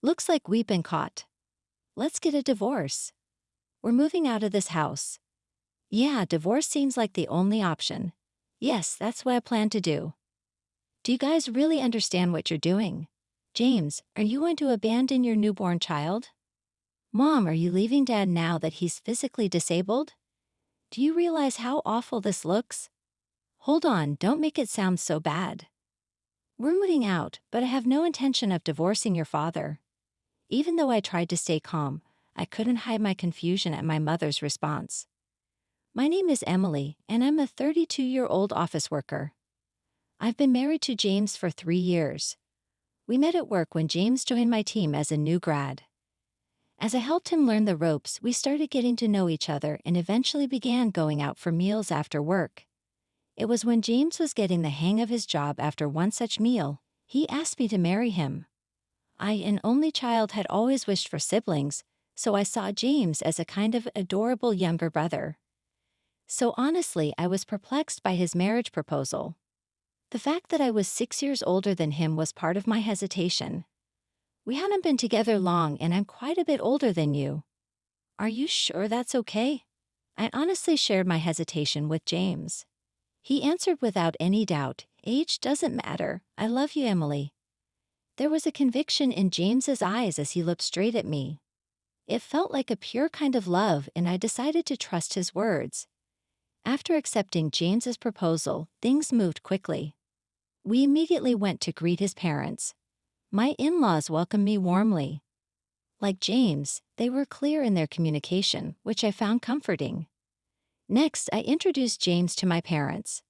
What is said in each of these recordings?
Looks like we've been caught. Let's get a divorce. We're moving out of this house. Yeah, divorce seems like the only option. Yes, that's what I plan to do. Do you guys really understand what you're doing? James, are you going to abandon your newborn child? Mom, are you leaving Dad now that he's physically disabled? Do you realize how awful this looks? Hold on, don't make it sound so bad. We're moving out, but I have no intention of divorcing your father. Even though I tried to stay calm, I couldn't hide my confusion at my mother's response. My name is Emily, and I'm a 32-year-old office worker. I've been married to James for 3 years. We met at work when James joined my team as a new grad. As I helped him learn the ropes, we started getting to know each other and eventually began going out for meals after work. It was when James was getting the hang of his job after one such meal, he asked me to marry him. I, an only child, had always wished for siblings, so I saw James as a kind of adorable younger brother. So honestly, I was perplexed by his marriage proposal. The fact that I was 6 years older than him was part of my hesitation. We hadn't been together long and I'm quite a bit older than you. Are you sure that's okay? I honestly shared my hesitation with James. He answered without any doubt, age doesn't matter, I love you, Emily. There was a conviction in James's eyes as he looked straight at me. It felt like a pure kind of love and I decided to trust his words. After accepting James's proposal, things moved quickly. We immediately went to greet his parents. My in-laws welcomed me warmly. Like James, they were clear in their communication, which I found comforting. Next, I introduced James to my parents.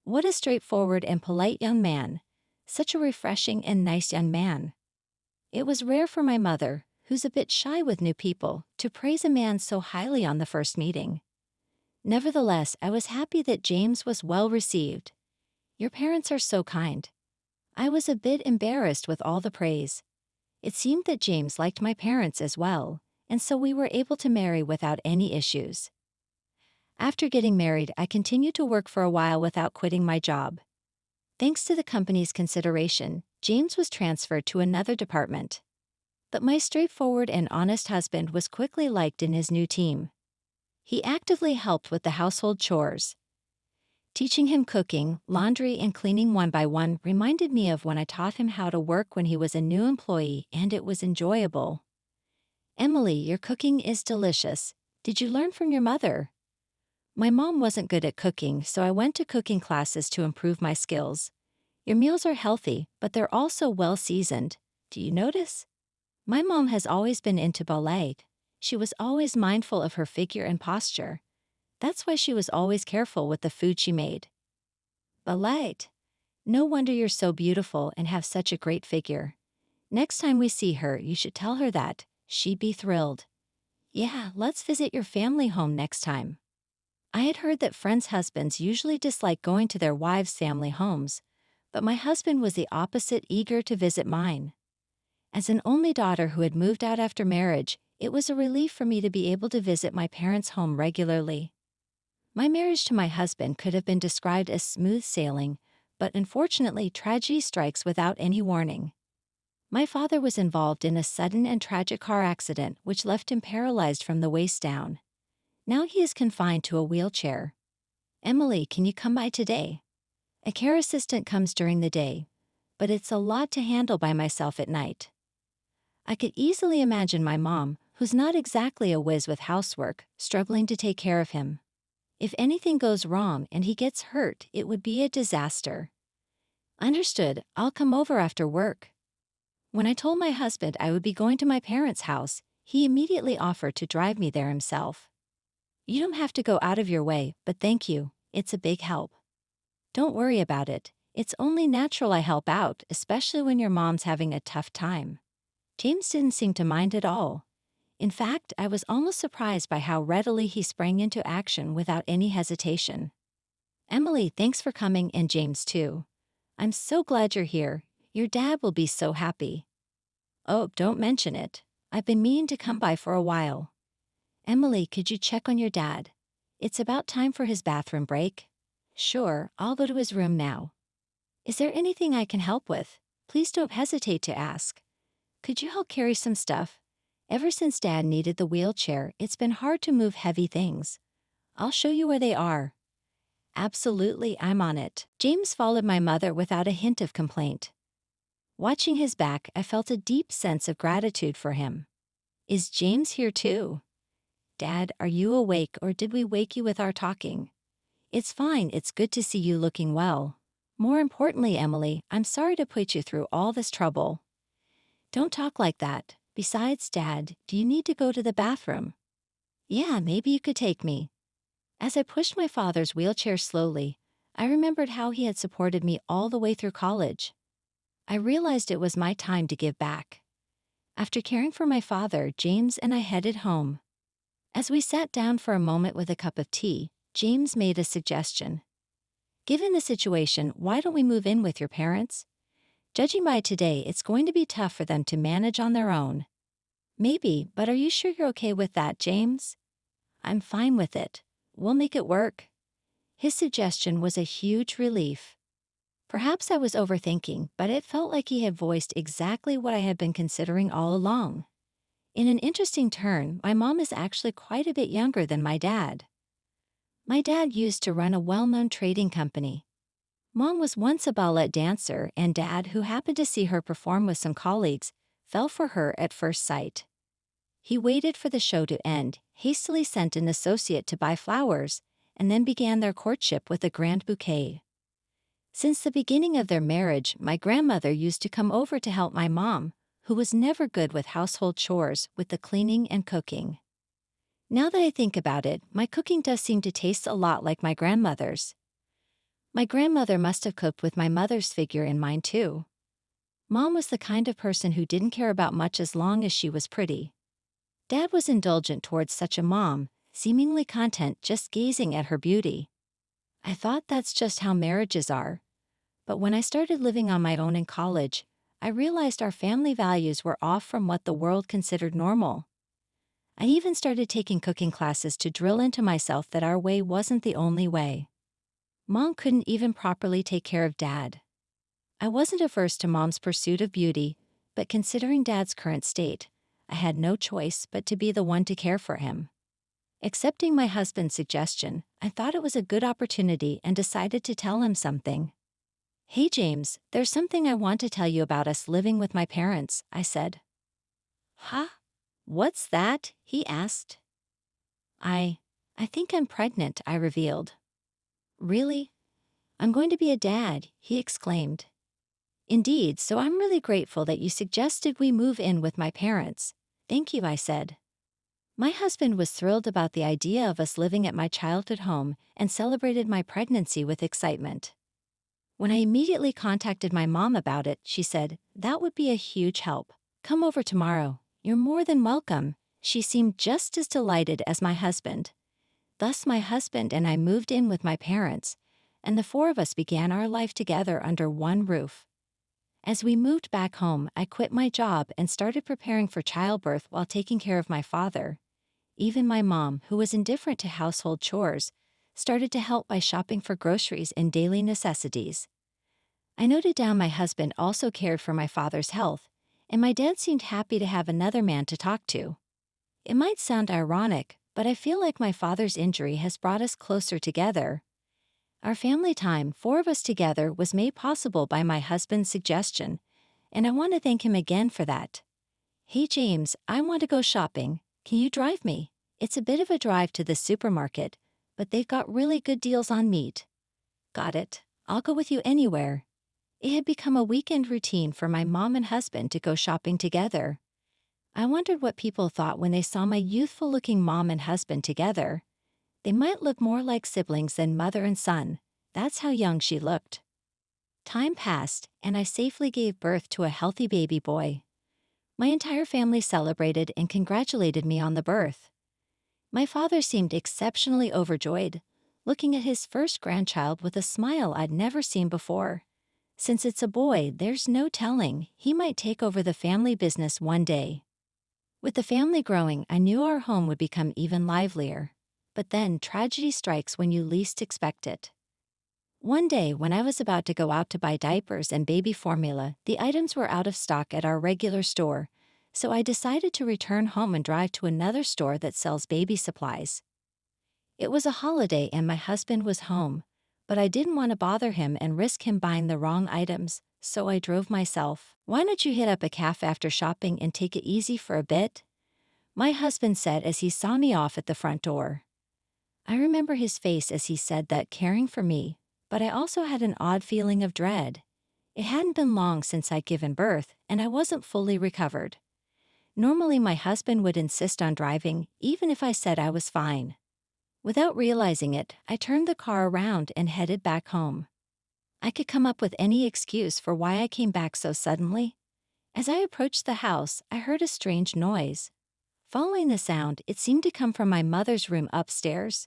What a straightforward and polite young man. Such a refreshing and nice young man. It was rare for my mother, who's a bit shy with new people, to praise a man so highly on the first meeting. Nevertheless, I was happy that James was well received. Your parents are so kind. I was a bit embarrassed with all the praise. It seemed that James liked my parents as well, and so we were able to marry without any issues. After getting married, I continued to work for a while without quitting my job. Thanks to the company's consideration, James was transferred to another department. But my straightforward and honest husband was quickly liked in his new team. He actively helped with the household chores. Teaching him cooking, laundry, and cleaning one by one reminded me of when I taught him how to work when he was a new employee, and it was enjoyable. Emily, your cooking is delicious. Did you learn from your mother? My mom wasn't good at cooking, so I went to cooking classes to improve my skills. Your meals are healthy, but they're also well seasoned. Do you notice? My mom has always been into ballet. She was always mindful of her figure and posture. That's why she was always careful with the food she made. Ballet. No wonder you're so beautiful and have such a great figure. Next time we see her, you should tell her that. She'd be thrilled. Yeah, let's visit your family home next time. I had heard that friends' husbands usually dislike going to their wives' family homes, but my husband was the opposite, eager to visit mine. As an only daughter who had moved out after marriage, it was a relief for me to be able to visit my parents' home regularly. My marriage to my husband could have been described as smooth sailing, but unfortunately tragedy strikes without any warning. My father was involved in a sudden and tragic car accident which left him paralyzed from the waist down. Now he is confined to a wheelchair. Emily, can you come by today? A care assistant comes during the day, but it's a lot to handle by myself at night. I could easily imagine my mom, who's not exactly a whiz with housework, struggling to take care of him. If anything goes wrong and he gets hurt, it would be a disaster. Understood, I'll come over after work. When I told my husband I would be going to my parents' house, he immediately offered to drive me there himself. You don't have to go out of your way, but thank you, it's a big help. Don't worry about it, it's only natural I help out, especially when your mom's having a tough time. James didn't seem to mind at all. In fact, I was almost surprised by how readily he sprang into action without any hesitation. Emily, thanks for coming, and James too. I'm so glad you're here, your dad will be so happy. Oh, don't mention it. I've been meaning to come by for a while. Emily, could you check on your dad? It's about time for his bathroom break. Sure, I'll go to his room now. Is there anything I can help with? Please don't hesitate to ask. could you help carry some stuff? Ever since Dad needed the wheelchair, it's been hard to move heavy things. I'll show you where they are. Absolutely, I'm on it. James followed my mother without a hint of complaint. Watching his back, I felt a deep sense of gratitude for him. Is James here too? Dad, are you awake or did we wake you with our talking? It's fine, it's good to see you looking well. More importantly, Emily, I'm sorry to put you through all this trouble. Don't talk like that. Besides, Dad, do you need to go to the bathroom? Yeah, maybe you could take me. As I pushed my father's wheelchair slowly, I remembered how he had supported me all the way through college. I realized it was my time to give back. After caring for my father, James and I headed home. As we sat down for a moment with a cup of tea, James made a suggestion. Given the situation, why don't we move in with your parents? Judging by today, it's going to be tough for them to manage on their own. Maybe, but are you sure you're okay with that, James? I'm fine with it. We'll make it work. His suggestion was a huge relief. Perhaps I was overthinking, but it felt like he had voiced exactly what I had been considering all along. In an interesting turn, my mom is actually quite a bit younger than my dad. My dad used to run a well-known trading company. Mom was once a ballet dancer, and Dad, who happened to see her perform with some colleagues, fell for her at first sight. He waited for the show to end, hastily sent an associate to buy flowers, and then began their courtship with a grand bouquet. Since the beginning of their marriage, my grandmother used to come over to help my mom, who was never good with household chores, with the cleaning and cooking. Now that I think about it, my cooking does seem to taste a lot like my grandmother's. My grandmother must have cooked with my mother's figure in mind too. Mom was the kind of person who didn't care about much as long as she was pretty. Dad was indulgent towards such a mom, seemingly content just gazing at her beauty. I thought that's just how marriages are. But when I started living on my own in college, I realized our family values were off from what the world considered normal. I even started taking cooking classes to drill into myself that our way wasn't the only way. Mom couldn't even properly take care of Dad. I wasn't averse to Mom's pursuit of beauty, but considering Dad's current state, I had no choice but to be the one to care for him. Accepting my husband's suggestion, I thought it was a good opportunity and decided to tell him something. Hey James, there's something I want to tell you about us living with my parents, I said. Huh? What's that? He asked. I think I'm pregnant, I revealed. Really? I'm going to be a dad, he exclaimed. Indeed, so I'm really grateful that you suggested we move in with my parents. Thank you, I said. My husband was thrilled about the idea of us living at my childhood home and celebrated my pregnancy with excitement. When I immediately contacted my mom about it, she said, "That would be a huge help. Come over tomorrow. You're more than welcome." She seemed just as delighted as my husband. Thus, my husband and I moved in with my parents, and the four of us began our life together under one roof. As we moved back home, I quit my job and started preparing for childbirth while taking care of my father. Even my mom, who was indifferent to household chores, started to help by shopping for groceries and daily necessities. I noted down my husband also cared for my father's health, and my dad seemed happy to have another man to talk to. It might sound ironic, but I feel like my father's injury has brought us closer together. Our family time, 4 of us together, was made possible by my husband's suggestion, and I want to thank him again for that. Hey James, I want to go shopping. Can you drive me? It's a bit of a drive to the supermarket, but they've got really good deals on meat. Got it. I'll go with you anywhere. It had become a weekend routine for my mom and husband to go shopping together. I wondered what people thought when they saw my youthful-looking mom and husband together. They might look more like siblings than mother and son. That's how young she looked. Time passed, and I safely gave birth to a healthy baby boy. My entire family celebrated and congratulated me on the birth. My father seemed exceptionally overjoyed, looking at his first grandchild with a smile I'd never seen before. Since it's a boy, there's no telling, he might take over the family business one day. With the family growing, I knew our home would become even livelier. But then tragedy strikes when you least expect it. One day, when I was about to go out to buy diapers and baby formula, the items were out of stock at our regular store, so I decided to return home and drive to another store that sells baby supplies. It was a holiday and my husband was home, but I didn't want to bother him and risk him buying the wrong items, so I drove myself. "Why don't you hit up a cafe after shopping and take it easy for a bit?" my husband said as he saw me off at the front door. I remember his face as he said that, caring for me, but I also had an odd feeling of dread. It hadn't been long since I'd given birth, and I wasn't fully recovered. Normally my husband would insist on driving, even if I said I was fine. Without realizing it, I turned the car around and headed back home. I could come up with any excuse for why I came back so suddenly. As I approached the house, I heard a strange noise. Following the sound, it seemed to come from my mother's room upstairs.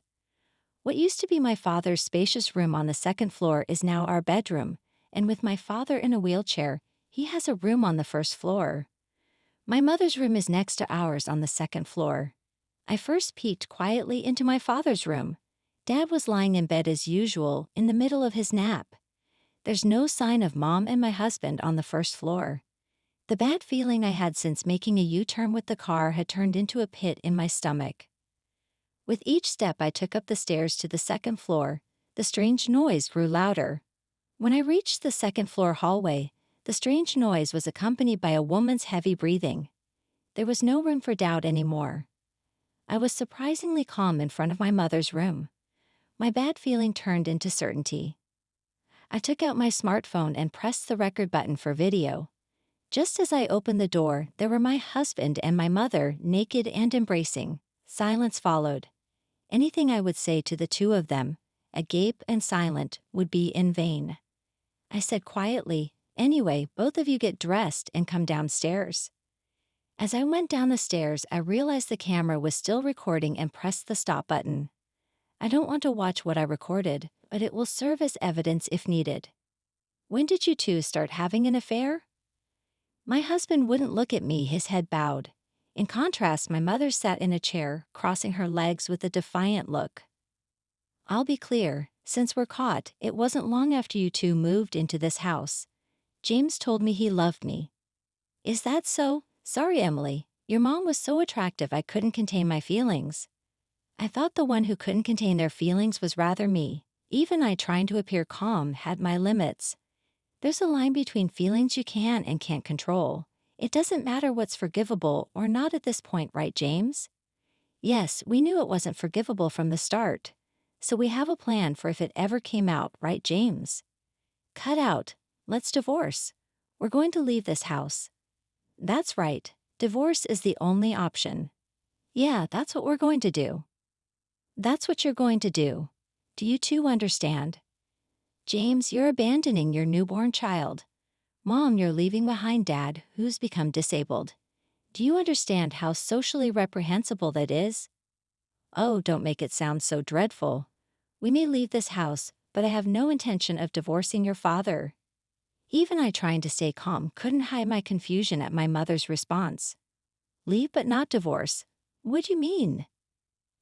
What used to be my father's spacious room on the second floor is now our bedroom, and with my father in a wheelchair, he has a room on the first floor. My mother's room is next to ours on the second floor. I first peeked quietly into my father's room. Dad was lying in bed as usual, in the middle of his nap. There's no sign of Mom and my husband on the first floor. The bad feeling I had since making a U-turn with the car had turned into a pit in my stomach. With each step I took up the stairs to the second floor, the strange noise grew louder. When I reached the second floor hallway, the strange noise was accompanied by a woman's heavy breathing. There was no room for doubt anymore. I was surprisingly calm in front of my mother's room. My bad feeling turned into certainty. I took out my smartphone and pressed the record button for video. Just as I opened the door, there were my husband and my mother, naked and embracing. Silence followed. Anything I would say to the two of them, agape and silent, would be in vain. I said quietly, "Anyway, both of you get dressed and come downstairs." As I went down the stairs, I realized the camera was still recording and pressed the stop button. I don't want to watch what I recorded, but it will serve as evidence if needed. "When did you two start having an affair?" My husband wouldn't look at me, his head bowed. In contrast, my mother sat in a chair, crossing her legs with a defiant look. "I'll be clear, since we're caught, it wasn't long after you two moved into this house. James told me he loved me." "Is that so? Sorry, Emily. Your mom was so attractive I couldn't contain my feelings." I thought the one who couldn't contain their feelings was rather me. Even I, trying to appear calm, had my limits. There's a line between feelings you can and can't control. It doesn't matter what's forgivable or not at this point, right, James? Yes, we knew it wasn't forgivable from the start. So we have a plan for if it ever came out, right, James? Cut out. Let's divorce. We're going to leave this house. That's right. Divorce is the only option. Yeah, that's what we're going to do. That's what you're going to do. Do you two understand? James, you're abandoning your newborn child. Mom, you're leaving behind Dad, who's become disabled. Do you understand how socially reprehensible that is? Oh, don't make it sound so dreadful. We may leave this house, but I have no intention of divorcing your father. Even I, trying to stay calm, couldn't hide my confusion at my mother's response. Leave but not divorce? What do you mean?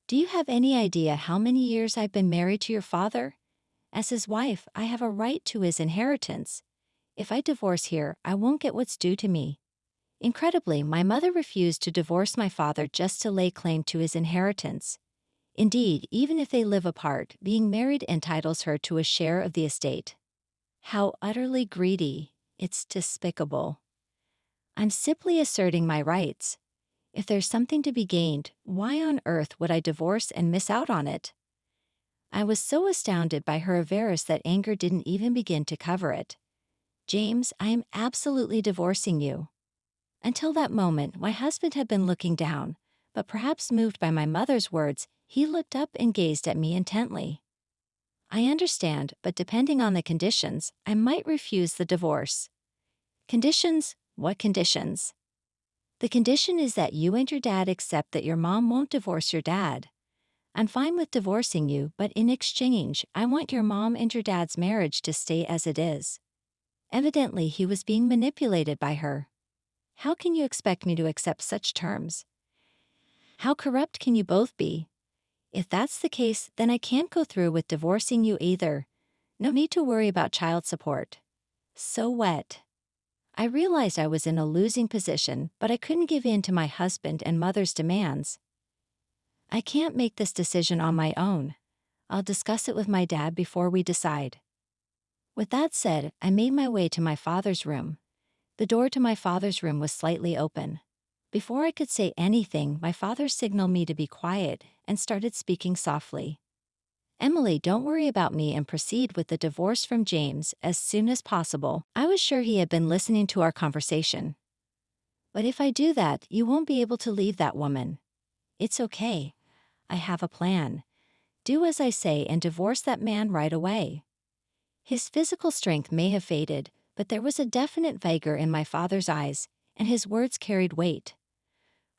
Do you have any idea how many years I've been married to your father? As his wife, I have a right to his inheritance. If I divorce here, I won't get what's due to me. Incredibly, my mother refused to divorce my father just to lay claim to his inheritance. Indeed, even if they live apart, being married entitles her to a share of the estate. How utterly greedy. It's despicable. I'm simply asserting my rights. If there's something to be gained, why on earth would I divorce and miss out on it? I was so astounded by her avarice that anger didn't even begin to cover it. James, I am absolutely divorcing you. Until that moment, my husband had been looking down, but perhaps moved by my mother's words, he looked up and gazed at me intently. I understand, but depending on the conditions, I might refuse the divorce. Conditions? What conditions? The condition is that you and your dad accept that your mom won't divorce your dad. I'm fine with divorcing you, but in exchange, I want your mom and your dad's marriage to stay as it is. Evidently, he was being manipulated by her. How can you expect me to accept such terms? How corrupt can you both be? If that's the case, then I can't go through with divorcing you either. No need to worry about child support. So what? I realized I was in a losing position, but I couldn't give in to my husband and mother's demands. I can't make this decision on my own. I'll discuss it with my dad before we decide. With that said, I made my way to my father's room. The door to my father's room was slightly open. Before I could say anything, my father signaled me to be quiet and started speaking softly. Emily, don't worry about me and proceed with the divorce from James as soon as possible. I was sure he had been listening to our conversation. But if I do that, you won't be able to leave that woman. It's okay. I have a plan. Do as I say and divorce that man right away. His physical strength may have faded, but there was a definite vigor in my father's eyes, and his words carried weight.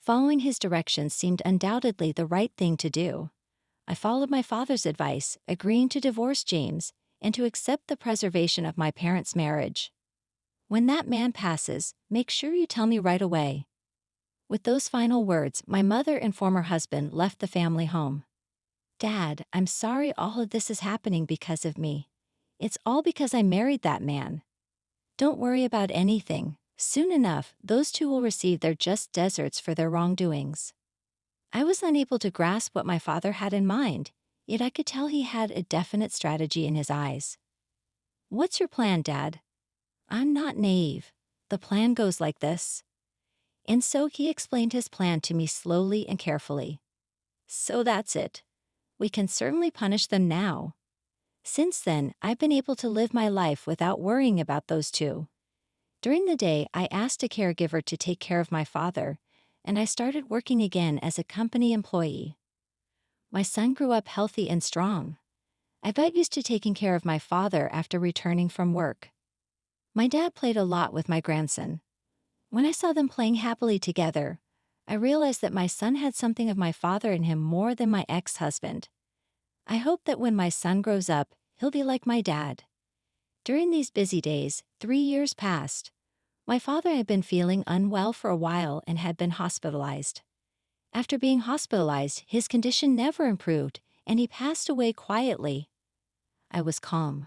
Following his directions seemed undoubtedly the right thing to do. I followed my father's advice, agreeing to divorce James and to accept the preservation of my parents' marriage. When that man passes, make sure you tell me right away. With those final words, my mother and former husband left the family home. Dad, I'm sorry all of this is happening because of me. It's all because I married that man. Don't worry about anything. Soon enough, those two will receive their just deserts for their wrongdoings. I was unable to grasp what my father had in mind, yet I could tell he had a definite strategy in his eyes. What's your plan, Dad? I'm not naive. The plan goes like this. And so he explained his plan to me slowly and carefully. So that's it. We can certainly punish them now. Since then, I've been able to live my life without worrying about those two. During the day, I asked a caregiver to take care of my father, and I started working again as a company employee. My son grew up healthy and strong. I got used to taking care of my father after returning from work. My dad played a lot with my grandson. When I saw them playing happily together, I realized that my son had something of my father in him more than my ex-husband. I hope that when my son grows up, he'll be like my dad. During these busy days, 3 years passed. My father had been feeling unwell for a while and had been hospitalized. After being hospitalized, his condition never improved, and he passed away quietly. I was calm.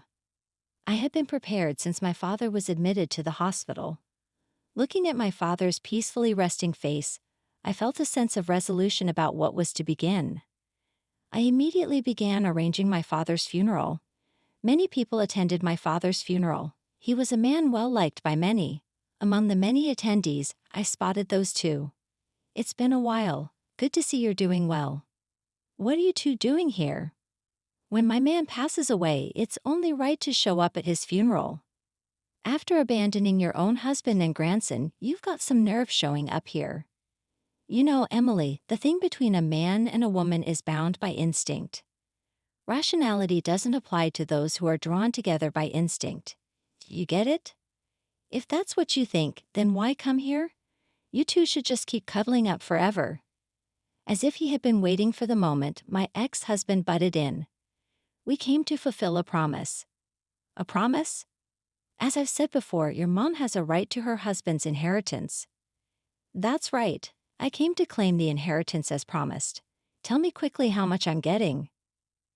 I had been prepared since my father was admitted to the hospital. Looking at my father's peacefully resting face, I felt a sense of resolution about what was to begin. I immediately began arranging my father's funeral. Many people attended my father's funeral. He was a man well liked by many. Among the many attendees, I spotted those two. It's been a while. Good to see you're doing well. What are you two doing here? When my man passes away, it's only right to show up at his funeral. After abandoning your own husband and grandson, you've got some nerve showing up here. You know, Emily, the thing between a man and a woman is bound by instinct. Rationality doesn't apply to those who are drawn together by instinct. You get it? If that's what you think, then why come here? You two should just keep cuddling up forever. As if he had been waiting for the moment, my ex-husband butted in. We came to fulfill a promise. A promise? As I've said before, your mom has a right to her husband's inheritance. That's right. I came to claim the inheritance as promised. Tell me quickly how much I'm getting.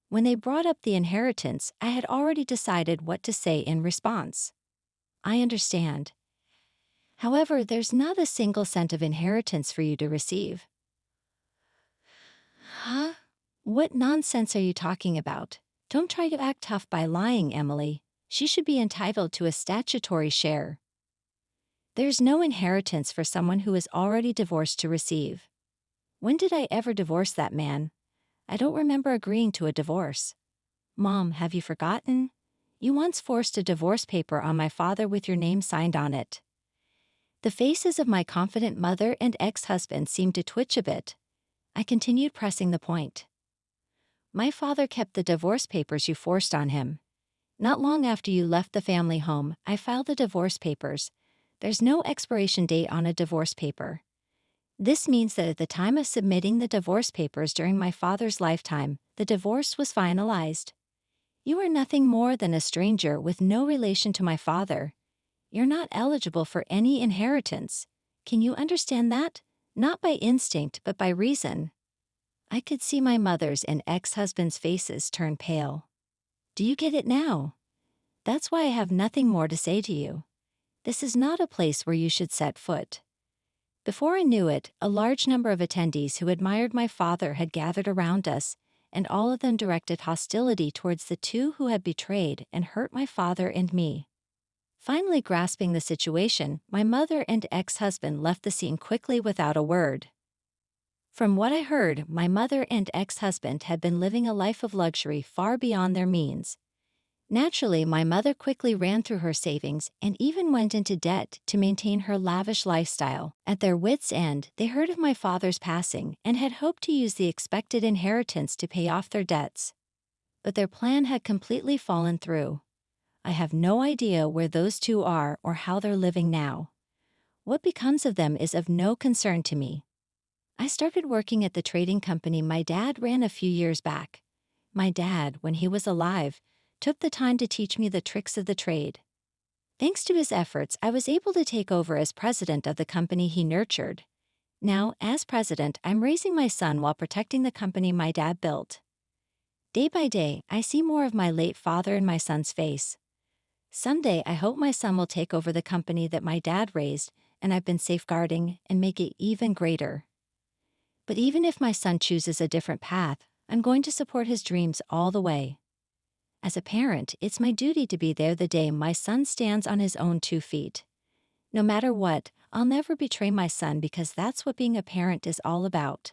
When they brought up the inheritance, I had already decided what to say in response. I understand. However, there's not a single cent of inheritance for you to receive. Huh? What nonsense are you talking about? Don't try to act tough by lying, Emily. She should be entitled to a statutory share. There's no inheritance for someone who is already divorced to receive. When did I ever divorce that man? I don't remember agreeing to a divorce. Mom, have you forgotten? You once forced a divorce paper on my father with your name signed on it. The faces of my confident mother and ex-husband seemed to twitch a bit. I continued pressing the point. My father kept the divorce papers you forced on him. Not long after you left the family home, I filed the divorce papers. There's no expiration date on a divorce paper. This means that at the time of submitting the divorce papers during my father's lifetime, the divorce was finalized. You are nothing more than a stranger with no relation to my father. You're not eligible for any inheritance. Can you understand that? Not by instinct, but by reason. I could see my mother's and ex-husband's faces turn pale. Do you get it now? That's why I have nothing more to say to you. This is not a place where you should set foot. Before I knew it, a large number of attendees who admired my father had gathered around us, and all of them directed hostility towards the two who had betrayed and hurt my father and me. Finally grasping the situation, my mother and ex-husband left the scene quickly without a word. From what I heard, my mother and ex-husband had been living a life of luxury far beyond their means. Naturally, my mother quickly ran through her savings and even went into debt to maintain her lavish lifestyle. At their wits' end, they heard of my father's passing and had hoped to use the expected inheritance to pay off their debts. But their plan had completely fallen through. I have no idea where those two are or how they're living now. What becomes of them is of no concern to me. I started working at the trading company my dad ran a few years back. My dad, when he was alive, took the time to teach me the tricks of the trade. Thanks to his efforts, I was able to take over as president of the company he nurtured. Now, as president, I'm raising my son while protecting the company my dad built. Day by day, I see more of my late father in my son's face. Someday, I hope my son will take over the company that my dad raised and I've been safeguarding and make it even greater. But even if my son chooses a different path, I'm going to support his dreams all the way. As a parent, it's my duty to be there the day my son stands on his own 2 feet. No matter what, I'll never betray my son because that's what being a parent is all about.